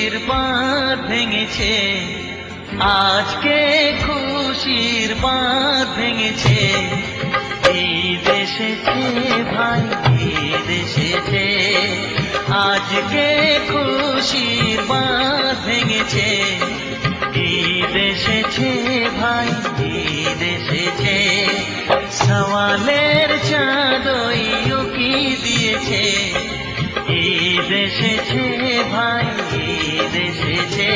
খুশির বাঁধ ভেঙেছে, আজকে খুশির বাঁধ ভেঙেছে। ঈদ এসেছে ভাই, ঈদ এসেছে, আজকে খুশির বাঁধ ভেঙেছে। ঈদ এসেছে ভাই, ঈদ এসেছে, সওয়ালের চাঁদই উকি দিয়েছে। ঈদ এসেছে ভাই, ঈদ এসেছে।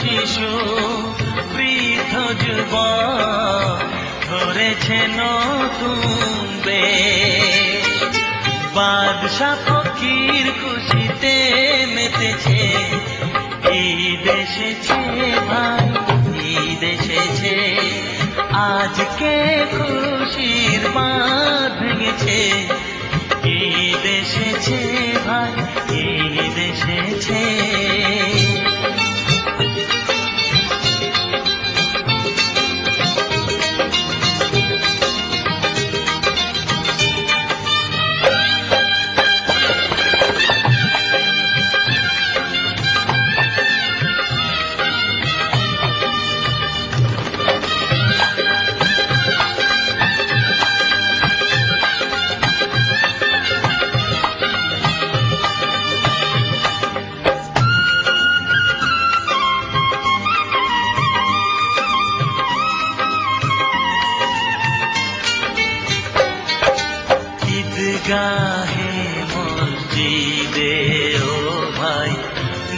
শিশু বৃদ্ধ যুবক ধরেছে নতুন বেশ, বাদশা ফকির খুশিতে মেতেছে। ঈদ এসেছে ভাই, ঈদ এসেছে, আজকে খুশির বাঁধ ভেঙেছে। ঈদ এসেছে ভাই, ঈদ এসেছে। গাহে মসজিদে ও ভাই,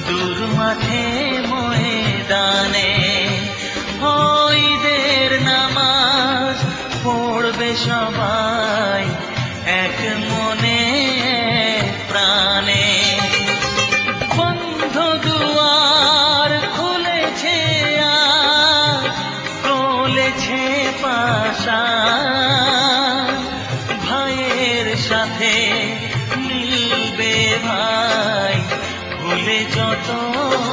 দূর মাঠে ময়দানে ঈদের নামাজ পড়বে সবাই এক মনে প্রাণে। বন্ধ দুয়ার খুলেছে আজ, চলেছে পাশা, সাথে মিলবে ভাই ভুলে যত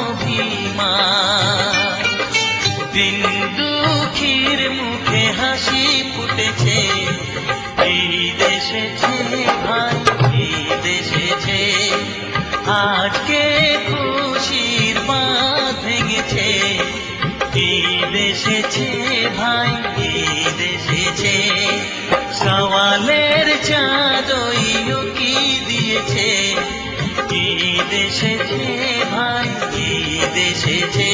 অভিমান। দিন দুঃখীর মুখে হাসি ফুটেছে। ঈদ এসেছে ভাই, ঈদ এসেছে, আজকে খুশির বাঁধ ভেঙেছে। ঈদ এসেছে ভাই, ঈদ এসেছে, সওয়ালের চাঁদই উকি দিয়েছে। ঈদ এসেছে ভাই, ঈদ এসেছে।